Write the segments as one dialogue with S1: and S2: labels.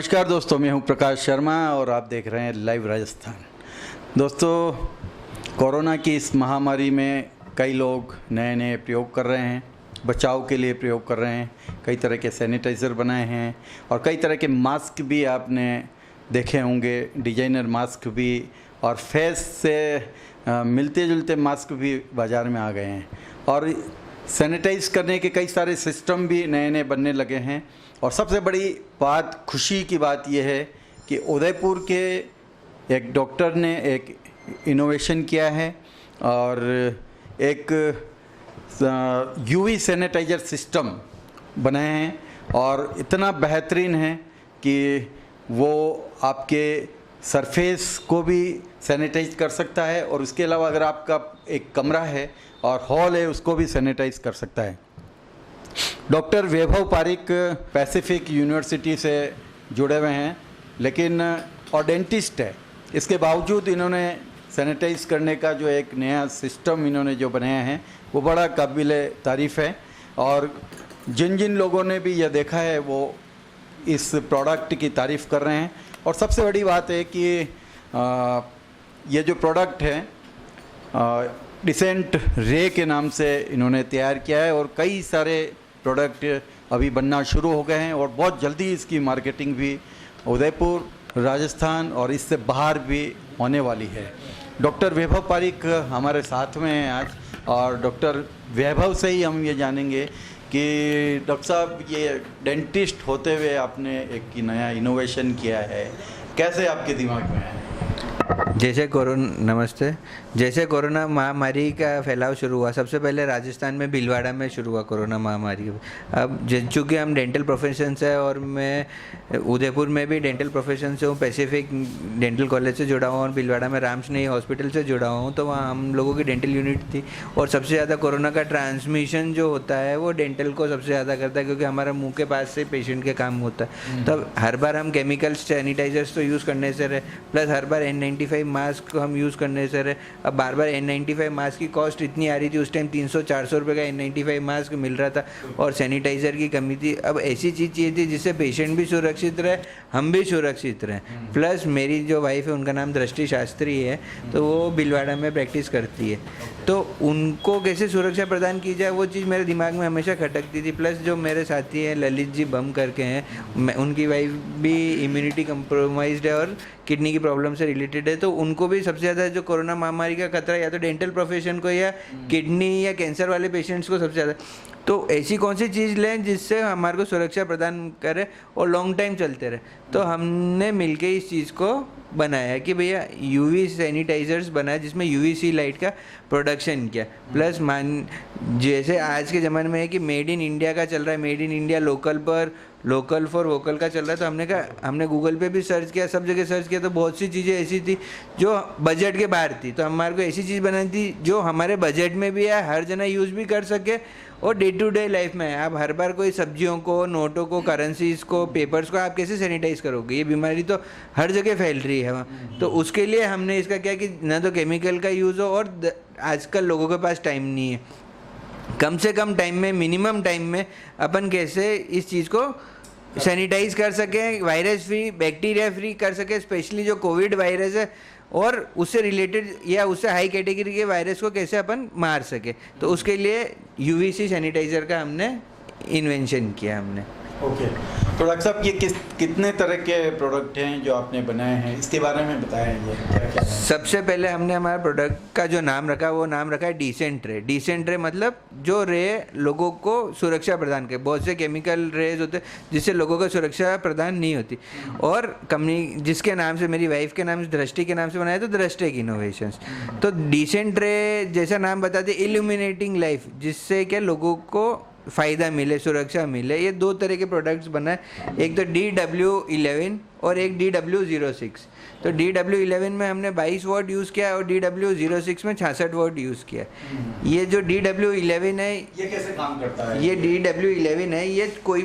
S1: नमस्कार दोस्तों, मैं हूं प्रकाश शर्मा और आप देख रहे हैं लाइव राजस्थान। दोस्तों, कोरोना की इस महामारी में कई लोग नए नए प्रयोग कर रहे हैं, बचाव के लिए प्रयोग कर रहे हैं। कई तरह के सैनिटाइज़र बनाए हैं और कई तरह के मास्क भी आपने देखे होंगे, डिजाइनर मास्क भी, और फेस से मिलते जुलते मास्क भी बाज़ार में आ गए हैं। और सैनिटाइज करने के कई सारे सिस्टम भी नए नए बनने लगे हैं। और सबसे बड़ी बात, खुशी की बात यह है कि उदयपुर के एक डॉक्टर ने एक इनोवेशन किया है और एक यूवी सैनिटाइज़र सिस्टम बनाए हैं और इतना बेहतरीन है कि वो आपके सरफेस को भी सैनिटाइज कर सकता है और उसके अलावा अगर आपका एक कमरा है और हॉल है उसको भी सैनिटाइज कर सकता है। डॉक्टर वैभव पारिक पैसिफिक यूनिवर्सिटी से जुड़े हुए हैं, लेकिन और डेंटिस्ट है। इसके बावजूद इन्होंने सैनिटाइज करने का जो एक नया सिस्टम इन्होंने जो बनाया है वो बड़ा काबिल तारीफ़ है। और जिन जिन लोगों ने भी यह देखा है वो इस प्रोडक्ट की तारीफ़ कर रहे हैं। और सबसे बड़ी बात है कि ये जो प्रोडक्ट है डिसेंट रे के नाम से इन्होंने तैयार किया है और कई सारे प्रोडक्ट अभी बनना शुरू हो गए हैं और बहुत जल्दी इसकी मार्केटिंग भी उदयपुर, राजस्थान और इससे बाहर भी होने वाली है। डॉक्टर वैभव पारिक हमारे साथ में हैं आज, और डॉक्टर वैभव से ही हम ये जानेंगे कि डॉक्टर साहब, ये डेंटिस्ट होते हुए आपने एक नया इनोवेशन किया है, कैसे आपके दिमाग में है?
S2: नमस्ते। जैसे कोरोना महामारी का फैलाव शुरू हुआ, सबसे पहले राजस्थान में भीलवाड़ा में शुरू हुआ कोरोना महामारी। अब चूँकि हम डेंटल प्रोफेशन से, और मैं उदयपुर में भी डेंटल प्रोफेशन से हूँ, पैसिफिक डेंटल कॉलेज से जुड़ा हुआ और भीलवाड़ा में रामस्नेही हॉस्पिटल से जुड़ा हुआ हूँ, तो वहाँ हम लोगों की डेंटल यूनिट थी। और सबसे ज़्यादा कोरोना का ट्रांसमिशन जो होता है वो डेंटल को सबसे ज़्यादा करता है, क्योंकि हमारा मुँह के पास से पेशेंट के काम होता है। तो हर बार हम केमिकल सैनिटाइजर्स तो यूज़ करने से रहे, प्लस हर बार N95 मास्क हम यूज़ करने से रहे। अब बार बार N95 मास्क की कॉस्ट इतनी आ रही थी, उस टाइम 300-400 रुपये का N95 मास्क मिल रहा था और सैनिटाइज़र की कमी थी। अब ऐसी चीज़ चाहिए थी जिससे पेशेंट भी सुरक्षित रहे, हम भी सुरक्षित रहें। प्लस मेरी जो वाइफ है उनका नाम दृष्टि शास्त्री है, तो वो भीलवाड़ा में प्रैक्टिस करती है, तो उनको कैसे सुरक्षा प्रदान की जाए वो चीज़ मेरे दिमाग में हमेशा खटकती थी। प्लस जो मेरे साथी हैं ललित जी बम करके हैं, उनकी वाइफ भी इम्यूनिटी कंप्रोमाइज्ड है और किडनी की प्रॉब्लम से रिलेटेड है, तो उनको भी सबसे ज़्यादा जो कोरोना महामारी का खतरा या तो डेंटल प्रोफेशन को या किडनी या कैंसर वाले पेशेंट्स को सबसे ज़्यादा। तो ऐसी कौन सी चीज़ लें जिससे हमारे को सुरक्षा प्रदान करे और लॉन्ग टाइम चलते रहे। तो हमने मिलके इस चीज़ को बनाया कि भैया यूवी सैनिटाइजर्स बनाया जिसमें यूवीसी लाइट का प्रोडक्शन किया। प्लस जैसे आज के ज़माने में है कि मेड इन इंडिया का चल रहा है, made in India local for vocal का चल रहा है, तो हमने कहा, हमने गूगल पे भी सर्च किया, सब जगह सर्च किया, तो बहुत सी चीज़ें ऐसी थी जो बजट के बाहर थी। तो हमारे को ऐसी चीज़ बनानी थी जो हमारे बजट में भी है, हर जना यूज़ भी कर सके और डे टू डे लाइफ में है। आप हर बार कोई सब्जियों को, नोटों को, करेंसीज़ को, पेपर्स को आप कैसे सैनिटाइज करोगे? ये बीमारी तो हर जगह फैल रही है वहाँ। तो उसके लिए हमने इसका क्या कि ना तो केमिकल का यूज़ हो, और आजकल लोगों के पास टाइम नहीं है, कम से कम टाइम में, मिनिमम टाइम में अपन कैसे इस चीज़ को सैनिटाइज कर सकें, वायरस फ्री, बैक्टीरिया फ्री कर सकें, स्पेशली जो कोविड वायरस है और उससे रिलेटेड या उससे हाई कैटेगरी के वायरस को कैसे अपन मार सके। तो उसके लिए यूवीसी सैनिटाइज़र का हमने इन्वेंशन किया हमने।
S1: ओके, तो डॉक्टर साहब, ये कितने तरह के प्रोडक्ट हैं जो आपने बनाए हैं, इसके बारे में बताएं, ये क्या क्या है?
S2: सबसे पहले हमने हमारे प्रोडक्ट का जो नाम रखा वो नाम रखा है डिसेंट रे। डिसेंट रे मतलब जो रे लोगों को सुरक्षा प्रदान करे। बहुत से केमिकल रेज होते हैं जिससे लोगों को सुरक्षा प्रदान नहीं होती, और कंपनी जिसके नाम से, मेरी वाइफ के नाम से, दृष्टि के नाम से बनाया, तो दृष्टि इनोवेशंस। तो डिसेंट रे जैसा नाम बताते, इल्यूमिनेटिंग लाइफ, जिससे क्या लोगों को फ़ायदा मिले, सुरक्षा मिले। ये दो तरह के प्रोडक्ट्स बनाए, एक तो DW11 और एक DW06। तो DW11 में हमने 22 वॉट यूज़ किया और DW06 में 66 वॉट यूज़ किया। ये जो DW11 है,
S1: ये कैसे काम करता है?
S2: ये DW11 है, ये कोई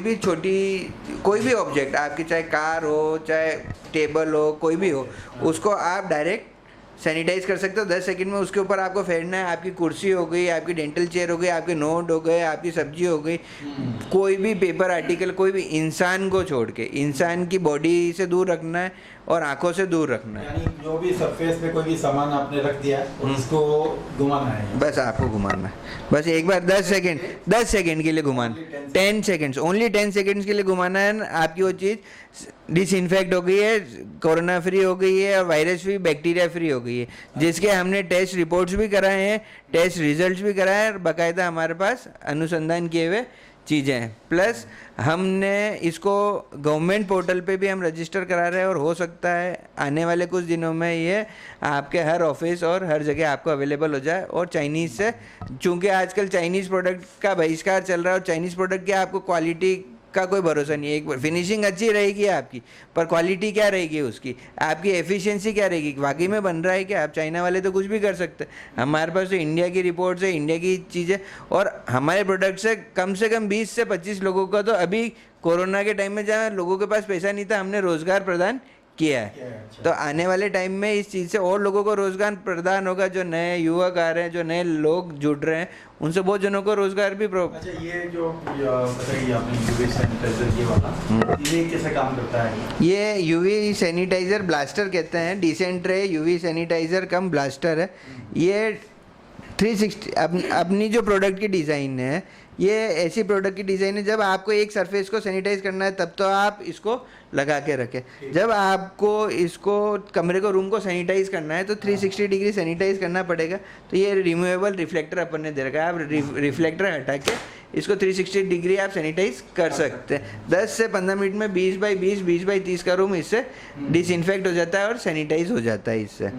S2: भी ऑब्जेक्ट आपकी, चाहे कार हो, चाहे टेबल हो, कोई भी हो, उसको आप डायरेक्ट सैनिटाइज कर सकते हो 10 सेकंड में। उसके ऊपर आपको फेरना है, आपकी कुर्सी हो गई, आपकी डेंटल चेयर हो गई, आपके नोट हो गए, आपकी सब्जी हो गई, कोई भी पेपर आर्टिकल, कोई भी इंसान को छोड़ के, इंसान की बॉडी से दूर रखना है और आंखों से दूर रखना है।
S1: यानी जो भी सरफेस पे कोई भी सामान आपने रख दिया उसको घुमाना है,
S2: बस आपको घुमाना है, बस एक बार 10 सेकंड के लिए घुमाना, 10 सेकंड्स, ओनली 10 सेकंड्स के लिए घुमाना है। आपकी वो चीज़ डिसइंफेक्ट हो गई है, कोरोना फ्री हो गई है और वायरस फ्री, बैक्टीरिया फ्री हो गई है, जिसके हमने टेस्ट रिपोर्ट्स भी कराए हैं, टेस्ट रिजल्ट्स भी कराए हैं और बाकायदा हमारे पास अनुसंधान किए हुए चीज़ें हैं। प्लस हमने इसको गवर्नमेंट पोर्टल पे भी हम रजिस्टर करा रहे हैं और हो सकता है आने वाले कुछ दिनों में ये आपके हर ऑफिस और हर जगह आपको अवेलेबल हो जाए। और चाइनीज़ से, चूँकि आजकल चाइनीज़ प्रोडक्ट का बहिष्कार चल रहा है और चाइनीज़ प्रोडक्ट की आपको क्वालिटी का कोई भरोसा नहीं है। एक फिनिशिंग अच्छी रहेगी आपकी, पर क्वालिटी क्या रहेगी उसकी, आपकी एफिशिएंसी क्या रहेगी, वाकई में बन रहा है क्या। आप चाइना वाले तो कुछ भी कर सकते हैं, हमारे पास तो इंडिया की रिपोर्ट्स है, इंडिया की चीज़ें, और हमारे प्रोडक्ट से कम 20 से 25 लोगों का तो अभी कोरोना के टाइम में जहाँ लोगों के पास पैसा नहीं था, हमने रोज़गार प्रदान किया है। तो आने वाले टाइम में इस चीज़ से और लोगों को रोज़गार प्रदान होगा, जो नए युवक आ रहे हैं, जो नए लोग जुड़ रहे हैं, उनसे बहुत जनों को रोज़गार भी
S1: अच्छा, ये जो बताइए आपने यूवी सैनिटाइजर ये वाला, ये कैसे काम करता है?
S2: ये यूवी सैनिटाइज़र ब्लास्टर कहते हैं, डिसेंट रे यूवी सैनिटाइज़र कम ब्लास्टर है। ये 360 अपनी जो प्रोडक्ट की डिज़ाइन है, ये ऐसी प्रोडक्ट की डिज़ाइन है, जब आपको एक सरफेस को सैनिटाइज करना है तब तो आप इसको लगा के रखें। जब आपको इसको कमरे को, रूम को सैनिटाइज करना है तो 360 डिग्री सैनिटाइज करना पड़ेगा। तो ये रिमूवेबल रिफ्लेक्टर अपन ने दे रखा है, आप रिफ्लेक्टर हटा के इसको 360 डिग्री आप सैनिटाइज कर सकते हैं। 10 से 15 मिनट में 20 बाई 20, 20 बाई 30 का रूम इससे डिसइंफेक्ट हो जाता है और सैनिटाइज हो जाता है इससे।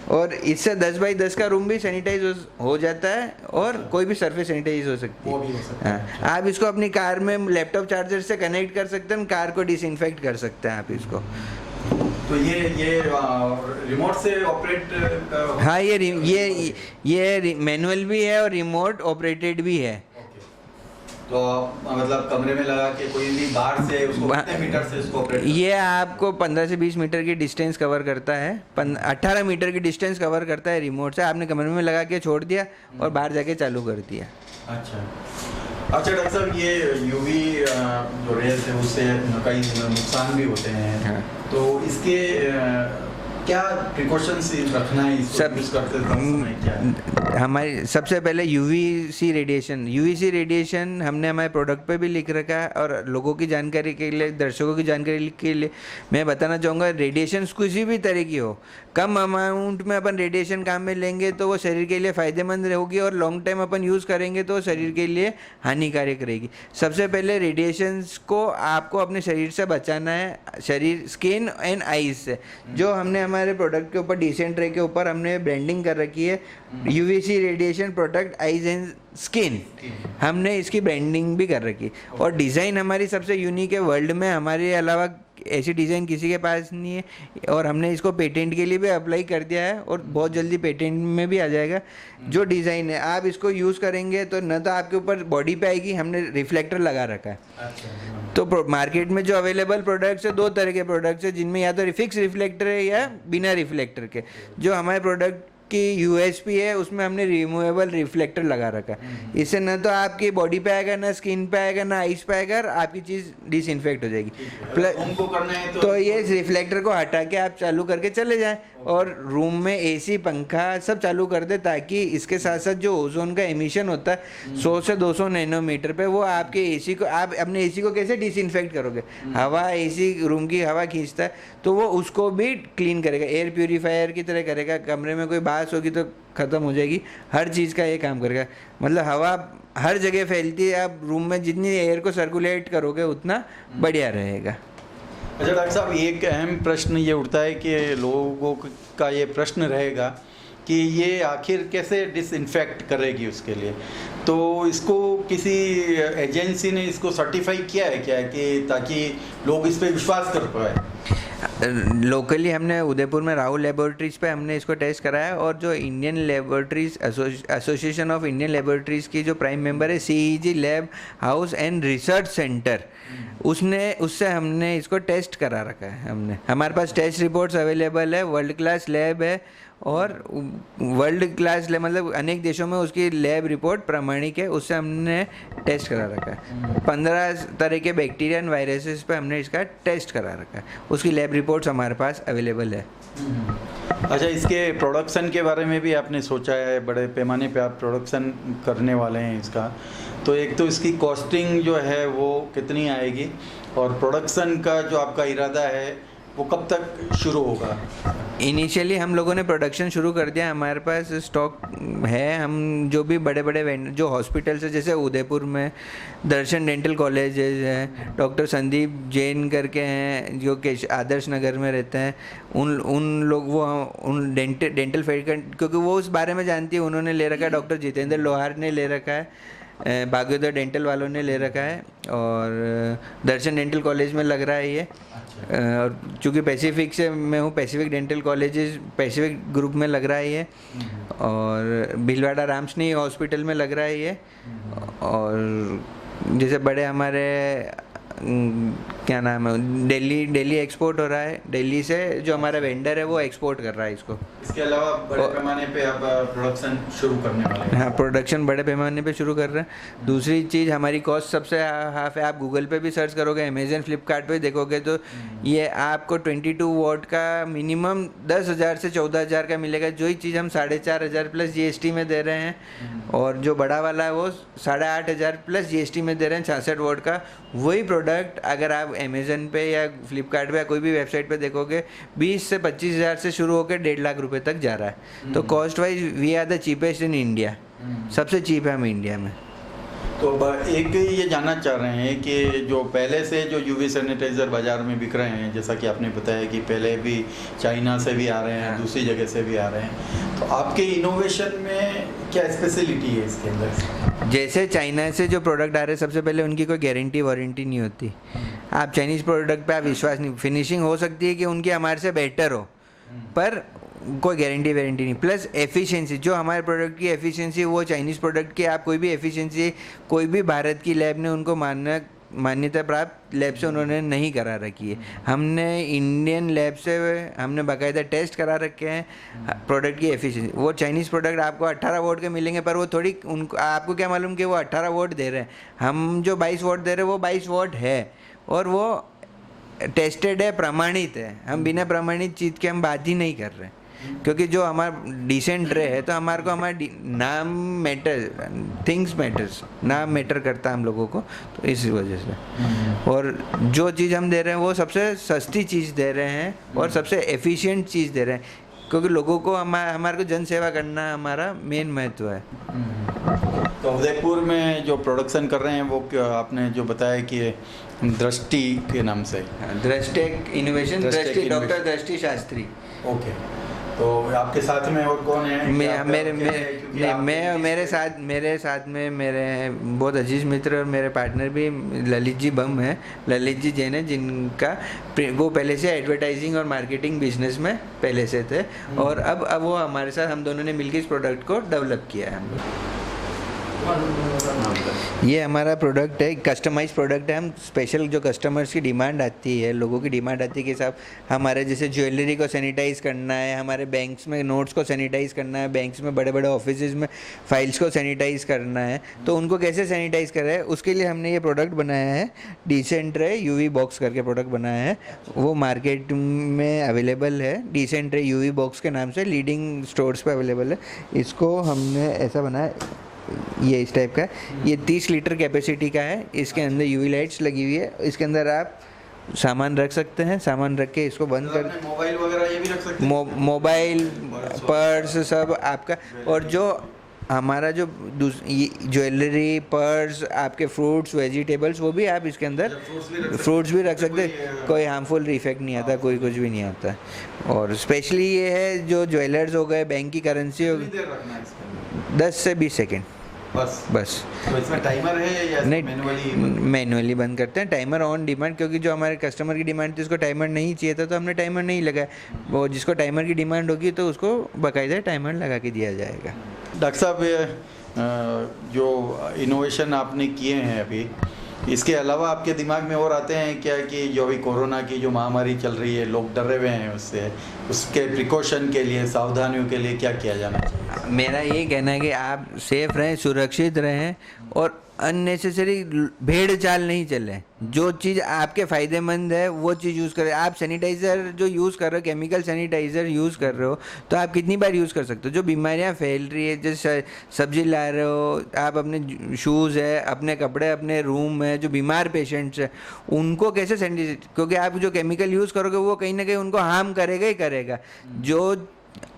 S2: और इससे 10 बाई 10 का रूम भी सैनिटाइज हो जाता है और कोई भी सरफेस सैनिटाइज हो सकती है। हाँ, आप इसको अपनी कार में लैपटॉप चार्जर से कनेक्ट कर सकते हैं, कार को डिसइंफेक्ट कर सकते हैं आप इसको।
S1: तो ये रिमोट से ऑपरेट
S2: हाँ, ये मैनुअल भी है और रिमोट ऑपरेटेड भी है।
S1: तो मतलब कमरे में लगा के कोई भी बाहर से उसको कितने मीटर से उसको ऑपरेट,
S2: ये आपको 15 से 20 मीटर की डिस्टेंस कवर करता है, 18 मीटर की डिस्टेंस कवर करता है रिमोट से। आपने कमरे में लगा के छोड़ दिया और बाहर जाके चालू कर दिया।
S1: अच्छा डॉक्टर साहब, ये यूवी जो रेज है उससे कई नुकसान भी होते हैं।
S2: हाँ।
S1: तो इसके क्या प्रिकॉशंस रखना है इसको यूज़ करते समय? क्या
S2: हमारी सबसे पहले यूवीसी रेडिएशन हमने हमारे प्रोडक्ट पे भी लिख रखा है। और लोगों की जानकारी के लिए, दर्शकों की जानकारी के लिए मैं बताना चाहूँगा, रेडिएशन किसी भी तरह की हो, कम अमाउंट में अपन रेडिएशन काम में लेंगे तो वो शरीर के लिए फ़ायदेमंद रहेगी और लॉन्ग टाइम अपन यूज़ करेंगे तो शरीर के लिए हानिकारक रहेगी। सबसे पहले रेडिएशंस को आपको अपने शरीर से बचाना है, शरीर, स्किन एंड आईज से। जो हमने हमारे प्रोडक्ट के ऊपर, डिसेंट रे के ऊपर हमने ब्रांडिंग कर रखी है, UVC radiation protect eyes and skin, हमने इसकी ब्रांडिंग भी कर रखी। और डिज़ाइन हमारी सबसे यूनिक है वर्ल्ड में, हमारे अलावा ऐसी डिज़ाइन किसी के पास नहीं है। और हमने इसको पेटेंट के लिए भी अप्लाई कर दिया है और बहुत जल्दी पेटेंट में भी आ जाएगा। जो डिज़ाइन है, आप इसको यूज़ करेंगे तो न तो आपके ऊपर बॉडी पे आएगी, हमने रिफ्लेक्टर लगा रखा है। तो मार्केट में जो अवेलेबल प्रोडक्ट्स है, 2 तरह के प्रोडक्ट्स है, जिनमें या तो फिक्स रिफ्लेक्टर है या बिना रिफ्लेक्टर के। जो हमारे प्रोडक्ट की यूएसपी है, उसमें हमने रिमूवेबल रिफ्लेक्टर लगा रखा है। इससे न तो आपकी बॉडी पे आएगा, ना स्किन पे आएगा, ना आइस पे आएगा, आपकी चीज़ डिसइंफेक्ट हो जाएगी।
S1: उनको करना है
S2: तो ये रिफ्लेक्टर को हटा के आप चालू करके चले जाएं और रूम में एसी, पंखा सब चालू कर दे, ताकि इसके साथ साथ जो ओजोन का एमिशन होता है 100 से 200 नैनोमीटर पे, वो आपके एसी को, आप अपने एसी को कैसे डिसइंफेक्ट करोगे, हवा, एसी रूम की हवा खींचता है, तो वो उसको भी क्लीन करेगा, एयर प्यूरीफायर की तरह करेगा। कमरे में कोई बात होगी तो ख़त्म हो जाएगी, हर चीज़ का ये काम करेगा। मतलब हवा हर जगह फैलती है, आप रूम में जितनी एयर को सर्कुलेट करोगे उतना बढ़िया रहेगा।
S1: अच्छा डॉक्टर साहब, एक अहम प्रश्न ये उठता है कि लोगों का ये प्रश्न रहेगा कि ये आखिर कैसे डिसइंफेक्ट करेगी उसके लिए। तो इसको किसी एजेंसी ने इसको सर्टिफाई किया है क्या, कि ताकि लोग इस पर विश्वास कर पाए?
S2: लोकली हमने उदयपुर में राहुल लेबोरेटरीज़ पे हमने इसको टेस्ट कराया, और जो Indian laboratories association of Indian laboratories की जो प्राइम मेंबर है, CEG lab house and research centre, उससे हमने इसको टेस्ट करा रखा है। हमारे पास टेस्ट रिपोर्ट्स अवेलेबल है, वर्ल्ड क्लास लैब है और वर्ल्ड क्लास मतलब अनेक देशों में उसकी लैब रिपोर्ट प्रमाणिक है, उससे हमने टेस्ट करा रखा है। 15 तरह के बैक्टीरिया एंड वायरसेस पे हमने इसका टेस्ट करा रखा है, उसकी लैब रिपोर्ट्स हमारे पास अवेलेबल है।
S1: अच्छा, इसके प्रोडक्शन के बारे में भी आपने सोचा है? बड़े पैमाने पे आप प्रोडक्शन करने वाले हैं इसका, तो एक तो इसकी कॉस्टिंग जो है वो कितनी आएगी, और प्रोडक्शन का जो आपका इरादा है वो कब तक शुरू होगा?
S2: इनिशियली हम लोगों ने प्रोडक्शन शुरू कर दिया, हमारे पास स्टॉक है। हम जो भी बड़े बड़े वेंडर जो हॉस्पिटल्स है, जैसे उदयपुर में दर्शन डेंटल कॉलेजेस है, डॉक्टर संदीप जैन करके हैं जो कि आदर्श नगर में रहते हैं, उन लोग वो उन डेंटल फेयर, क्योंकि वो उस बारे में जानती है, उन्होंने ले रखा है। डॉक्टर जितेंद्र लोहार ने ले रखा है, भाग्योदय डेंटल वालों ने ले रखा है, और दर्शन डेंटल कॉलेज में लग रहा है ये। और चूँकि पैसिफिक से मैं हूँ, Pacific dental colleges Pacific group में लग रहा है ये, और भीलवाड़ा रामस्नेही हॉस्पिटल में लग रहा है ये। और जैसे बड़े हमारे क्या नाम है, दिल्ली एक्सपोर्ट हो रहा है, दिल्ली से जो हमारा वेंडर है वो एक्सपोर्ट कर रहा है इसको।
S1: इसके अलावा बड़े पैमाने पे आप प्रोडक्शन शुरू करने वाले हैं?
S2: हाँ, प्रोडक्शन बड़े पैमाने पे शुरू कर रहे हैं। दूसरी चीज़, हमारी कॉस्ट सबसे हाफ है। आप गूगल पे भी सर्च करोगे, अमेजन फ्लिपकार्ट पे देखोगे तो ये आपको 22 वॉट का मिनिमम 10,000 से 14,000 का मिलेगा। जो ही चीज़ हम 4,500 प्लस GST में दे रहे हैं, और जो बड़ा वाला है वो 8,500 प्लस GST में दे रहे हैं 66 वॉट का। वही प्रोडक्ट अगर आप अमेजन पे या फ्लिपकार्ट पे या कोई भी वेबसाइट पे देखोगे 20 से 25,000 से शुरू होकर 1.5 लाख रुपए तक जा रहा है। तो cost wise we are the cheapest in India, सबसे चीप है हम इंडिया में।
S1: तो एक ये जानना चाह रहे हैं कि जो पहले से जो यूवी सैनिटाइज़र बाज़ार में बिक रहे हैं, जैसा कि आपने बताया कि पहले भी चाइना से भी आ रहे हैं, दूसरी जगह से भी आ रहे हैं, तो आपके इनोवेशन में क्या स्पेशलिटी है इसके अंदर?
S2: जैसे चाइना से जो प्रोडक्ट आ रहे हैं, सबसे पहले उनकी कोई गारंटी वारंटी नहीं होती। आप चाइनीज़ प्रोडक्ट पे आप विश्वास नहीं, फिनिशिंग हो सकती है कि उनकी हमारे से बेटर हो, पर कोई गारंटी वारंटी नहीं। प्लस एफिशिएंसी, जो हमारे प्रोडक्ट की एफिशिएंसी वो चाइनीज़ प्रोडक्ट की आप कोई भी एफिशिएंसी कोई भी भारत की लैब ने उनको मान्यता प्राप्त लैब से उन्होंने नहीं करा रखी है। हमने इंडियन लैब से हमने बाकायदा टेस्ट करा रखे हैं प्रोडक्ट की एफिशिएंसी। वो चाइनीज़ प्रोडक्ट आपको 18 वोट के मिलेंगे, पर वो थोड़ी उनको आपको क्या मालूम कि वो 18 वोट दे रहे हैं। हम जो 22 वोट दे रहे हैं वो 22 वोट है, और वो टेस्टेड है, प्रमाणित है। हम बिना प्रमाणित चीज़ के हम बात ही नहीं कर रहे हैं, क्योंकि जो हमारा डिसेंट रे है तो हमारे को हमारा नाम मैटर, थिंग्स मैटर्स, नाम मैटर करता है हम लोगों को, तो इस वजह से। और जो चीज़ हम दे रहे हैं वो सबसे सस्ती चीज़ दे रहे हैं और सबसे एफिशिएंट चीज़ दे रहे हैं, क्योंकि लोगों को हमारे को जन सेवा करना हमारा मेन महत्व है।
S1: तो उदयपुर में जो प्रोडक्शन कर रहे हैं वो आपने जो बताया कि दृष्टि के नाम से,
S2: दृष्टेक इनोवेशन, दृष्टि, डॉक्टर दृष्टि शास्त्री।
S1: ओके, तो आपके साथ में और कौन है?
S2: मेरे साथ में मेरे बहुत अजीज मित्र और मेरे पार्टनर भी ललित जी बम है, ललित जी जैन है, जिनका वो पहले से एडवर्टाइजिंग और मार्केटिंग बिजनेस में पहले से थे, और अब वो हमारे साथ, हम दोनों ने मिलकर इस प्रोडक्ट को डेवलप किया है। हम लोग ये हमारा प्रोडक्ट है, कस्टमाइज प्रोडक्ट है। हम स्पेशल जो कस्टमर्स की डिमांड आती है, लोगों की डिमांड आती है कि साहब हमारे जैसे ज्वेलरी को सैनिटाइज़ करना है, हमारे बैंक्स में नोट्स को सैनिटाइज़ करना है, बैंक्स में बड़े बड़े ऑफिसेज में फाइल्स को सैनिटाइज़ करना है, तो उनको कैसे सैनिटाइज़ करें है, उसके लिए हमने ये प्रोडक्ट बनाया है। डिसेंट रे यूवी बॉक्स करके प्रोडक्ट बनाया है, वो मार्केट में अवेलेबल है। डिसेंट रे यूवी बॉक्स के नाम से लीडिंग स्टोर्स पर अवेलेबल है। इसको हमने ऐसा बनाया, ये इस टाइप का है, ये 30 लीटर कैपेसिटी का है। इसके अंदर यूवी लाइट्स लगी हुई है, इसके अंदर आप सामान रख सकते हैं, सामान रख के इसको बंद कर,
S1: मोबाइल वगैरह ये भी रख सकते हैं,
S2: मोबाइल, पर्स सब आपका। और जो हमारा जो ज्वेलरी, पर्स, आपके फ्रूट्स, वेजिटेबल्स, वो भी आप इसके अंदर फ्रूट्स भी रख सकते हैं, कोई हार्मफुल इफेक्ट नहीं आता, कोई कुछ भी नहीं आता। और स्पेशली ये है जो ज्वेलर्स हो गए, बैंक की करेंसी हो गई, 10 से 20 सेकेंड बस।
S1: तो इसमें टाइमर है या
S2: नहीं, मैनुअली बंद करते हैं, टाइमर ऑन डिमांड, क्योंकि जो हमारे कस्टमर की डिमांड थी उसको टाइमर नहीं चाहिए था, तो हमने टाइमर नहीं लगाया। वो जिसको टाइमर की डिमांड होगी तो उसको बाकायदा टाइमर लगा के दिया जाएगा।
S1: डॉक्टर साहब, जो इनोवेशन आपने किए हैं अभी, इसके अलावा आपके दिमाग में और आते हैं क्या कि जो अभी कोरोना की जो महामारी चल रही है, लोग डरे हुए हैं उससे, उसके प्रिकॉशन के लिए, सावधानियों के लिए क्या किया जाना चाहिए?
S2: मेरा यही कहना है कि आप सेफ रहें, सुरक्षित रहें और अननेसेसरी भेड़ चाल नहीं चलें। जो चीज़ आपके फ़ायदेमंद है वो चीज़ यूज़ करें। आप सैनिटाइज़र जो यूज़ कर रहे हो, केमिकल सैनिटाइज़र यूज़ कर रहे हो, तो आप कितनी बार यूज़ कर सकते हो? जो बीमारियां फैल रही है, जैसे सब्जी ला रहे हो आप, अपने शूज़ है, अपने कपड़े अपने रूम में, जो बीमार पेशेंट्स हैं उनको कैसे सैनिटाइज, क्योंकि आप जो केमिकल यूज़ करोगे वो कहीं ना कहीं उनको हार्म करेगा ही करेगा। जो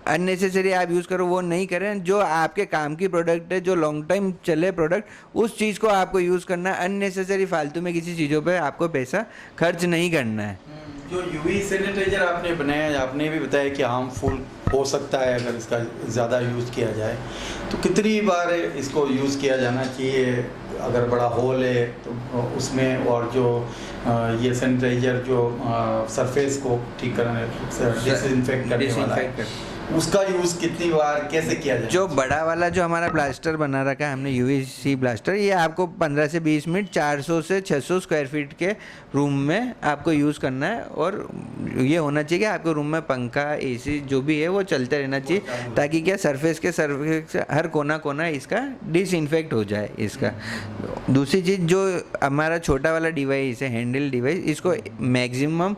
S2: अननेसेसरी आप यूज़ करो वो नहीं करें। जो आपके काम की प्रोडक्ट है, जो लॉन्ग टाइम चले प्रोडक्ट, उस चीज़ को आपको यूज़ करना है। अननेसेसरी फालतू में किसी चीज़ों पे आपको पैसा खर्च नहीं करना है।
S1: जो यूवी सैनिटाइजर आपने बनाया, आपने भी बताया कि हार्मफुल हो सकता है अगर इसका ज़्यादा यूज़ किया जाए, तो कितनी बार इसको यूज़ किया जाना चाहिए? अगर बड़ा होल है तो उसमें, और जो ये सैनिटाइजर जो सरफेस को ठीक करने, डिसइंफेक्ट करने वाला है, उसका यूज़ कितनी बार कैसे किया जाए?
S2: जो बड़ा वाला जो हमारा ब्लास्टर बना रखा है हमने, यूवीसी ब्लास्टर, ये आपको 15 से 20 मिनट 400 से 600 स्क्वायर फीट के रूम में आपको यूज़ करना है। और ये होना चाहिए कि आपके रूम में पंखा, एसी जो भी है वो चलते रहना चाहिए, ताकि क्या सरफेस हर कोना कोना इसका डिसइंफेक्ट हो जाए इसका। दूसरी चीज़, जो हमारा छोटा वाला डिवाइस है, हैंडल डिवाइस, इसको मैक्सिमम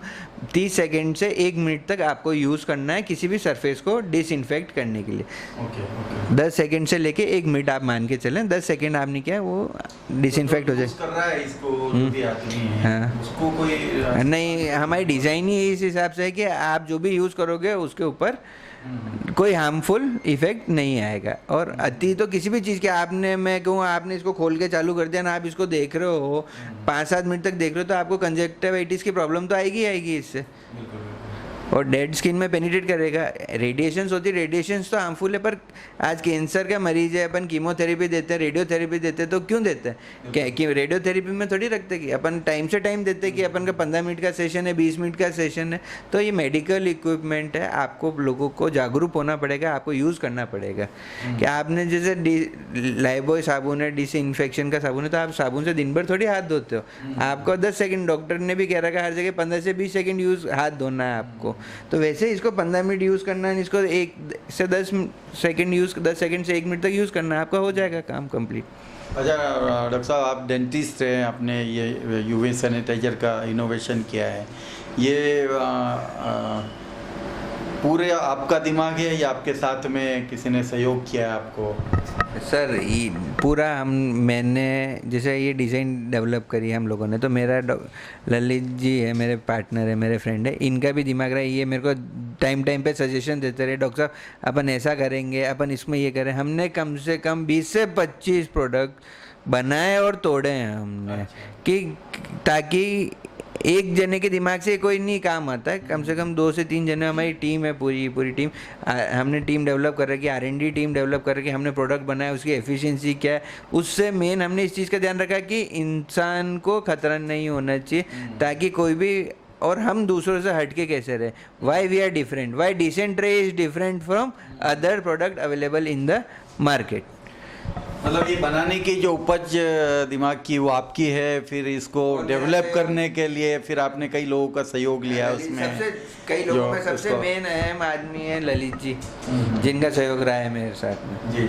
S2: 30 सेकेंड से 1 मिनट तक आपको यूज़ करना है किसी भी सरफेस को डिसइंफेक्ट करने के लिए।
S1: ओके।
S2: 10 सेकेंड से लेके 1 मिनट आप मान के चलें। 10 सेकेंड आपने किया वो डिसइंफेक्ट हो जाए।
S1: कर रहा है इसको, जो भी आदमी है,
S2: हाँ।
S1: उसको कोई
S2: नहीं, हमारी डिज़ाइन ही इस हिसाब से है कि आप जो भी यूज़ करोगे उसके ऊपर कोई हार्मफुल इफेक्ट नहीं आएगा। और अति तो किसी भी चीज़ के, आपने, मैं कहूँ आपने इसको खोल के चालू कर दिया ना, आप इसको देख रहे हो 5-7 मिनट तक देख रहे हो, तो आपको कंजक्टिवाइटिस की प्रॉब्लम तो आएगी इससे, और डेड स्किन में पेनिट्रेट करेगा। रेडिएशंस होती है, रेडिएशंस तो हार्मफुल है, पर आज कैंसर का मरीज है, अपन कीमोथेरेपी देते हैं, रेडियोथेरेपी देते हैं, तो क्यों देते हैं? क्या कि रेडियोथेरेपी में थोड़ी रखते कि अपन टाइम से टाइम देते हैं कि अपन का 15 मिनट का सेशन है, 20 मिनट का सेशन है। तो ये मेडिकल इक्विपमेंट है, आपको लोगों को जागरूक होना पड़ेगा, आपको यूज़ करना पड़ेगा। कि आपने जैसे लाइबॉय साबुन है, डिसइंफेक्शन का साबुन है, तो आप साबुन से दिन भर थोड़ी हाथ धोते हो। आपको 10 सेकेंड, डॉक्टर ने भी कह रखा है हर जगह 15 से 20 सेकेंड यूज़ हाथ धोना है आपको। तो वैसे इसको 15 मिनट यूज़ करना है, इसको 1 से 10 सेकंड यूज़, 10 सेकंड से 1 मिनट तक यूज़ करना है, आपका हो जाएगा काम कंप्लीट।
S1: अच्छा डॉक्टर साहब, आप डेंटिस्ट हैं, आपने ये यूवी सैनिटाइजर का इनोवेशन किया है, ये पूरे आपका दिमाग है या आपके साथ में किसी ने सहयोग किया है आपको?
S2: सर पूरा मैंने जैसे ये डिज़ाइन डेवलप करी है हम लोगों ने, तो मेरा ललित जी है, मेरे पार्टनर है, मेरे फ्रेंड है, इनका भी दिमाग रहा है। ये मेरे को टाइम पे सजेशन देते रहे, डॉक्टर साहब अपन ऐसा करेंगे, अपन इसमें ये करें। हमने कम से कम 20 से 25 प्रोडक्ट बनाए और तोड़े हैं हमने, कि ताकि एक जने के दिमाग से कोई नहीं काम आता है, कम से कम 2 से 3 जने, हमारी टीम है, पूरी टीम। हमने टीम डेवलप कर रखी है, R&D टीम डेवलप कर रखी है, हमने प्रोडक्ट बनाया, उसकी एफिशिएंसी क्या है, उससे मेन हमने इस चीज़ का ध्यान रखा कि इंसान को खतरा नहीं होना चाहिए, ताकि कोई भी, और हम दूसरों से हटके कैसे रहे। Why we are different, why decent ray is different from other product available in the market.
S1: मतलब ये बनाने की जो उपज दिमाग की वो आपकी है, फिर इसको डेवलप करने के लिए फिर आपने कई लोगों का सहयोग लिया है उसमें।
S2: कई लोगों में सबसे मेन अहम आदमी है ललित जी, जिनका सहयोग रहा है मेरे साथ में।
S1: जी।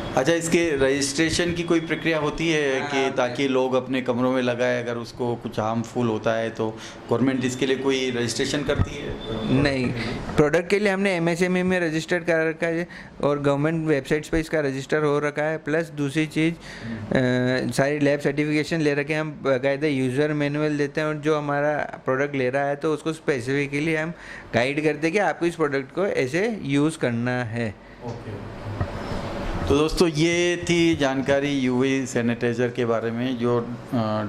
S1: अच्छा, इसके रजिस्ट्रेशन की कोई प्रक्रिया होती है कि ताकि लोग अपने कमरों में लगाए, अगर उसको कुछ हार्मफुल होता है तो गवर्नमेंट इसके लिए कोई रजिस्ट्रेशन करती है?
S2: नहीं, प्रोडक्ट के लिए हमने MSME में रजिस्टर्ड कर रखा है और गवर्नमेंट वेबसाइट्स पे इसका रजिस्टर हो रखा है। प्लस दूसरी चीज़, सारी लैब सर्टिफिकेशन ले रखे हैं हम, बाकायदा यूज़र मैनुअल देते हैं, और जो हमारा प्रोडक्ट ले रहा है तो उसको स्पेसिफिकली हम गाइड करते हैं कि आपको इस प्रोडक्ट को ऐसे यूज़ करना है।
S1: तो दोस्तों, ये थी जानकारी यूवी सैनिटाइज़र के बारे में, जो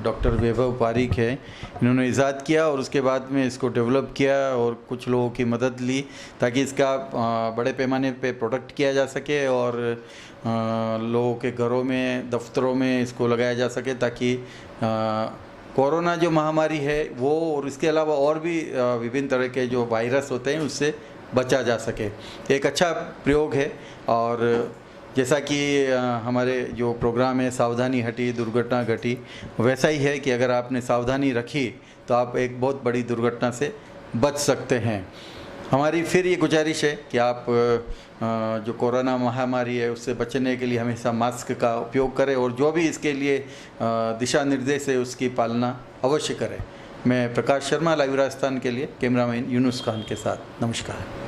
S1: डॉक्टर वैभव पारीक है, इन्होंने इजाद किया और उसके बाद में इसको डेवलप किया और कुछ लोगों की मदद ली ताकि इसका बड़े पैमाने पे प्रोडक्ट किया जा सके और लोगों के घरों में, दफ्तरों में इसको लगाया जा सके, ताकि कोरोना जो महामारी है वो, और इसके अलावा और भी विभिन्न तरह के जो वायरस होते हैं उससे बचा जा सके। एक अच्छा प्रयोग है और जैसा कि हमारे जो प्रोग्राम है सावधानी हटी दुर्घटना घटी, वैसा ही है कि अगर आपने सावधानी रखी तो आप एक बहुत बड़ी दुर्घटना से बच सकते हैं। हमारी फिर ये गुजारिश है कि आप जो कोरोना महामारी है उससे बचने के लिए हमेशा मास्क का उपयोग करें और जो भी इसके लिए दिशा निर्देश है उसकी पालना अवश्य करें। मैं प्रकाश शर्मा, लाइव राजस्थान के लिए कैमरामैन यूनुस खान के साथ, नमस्कार।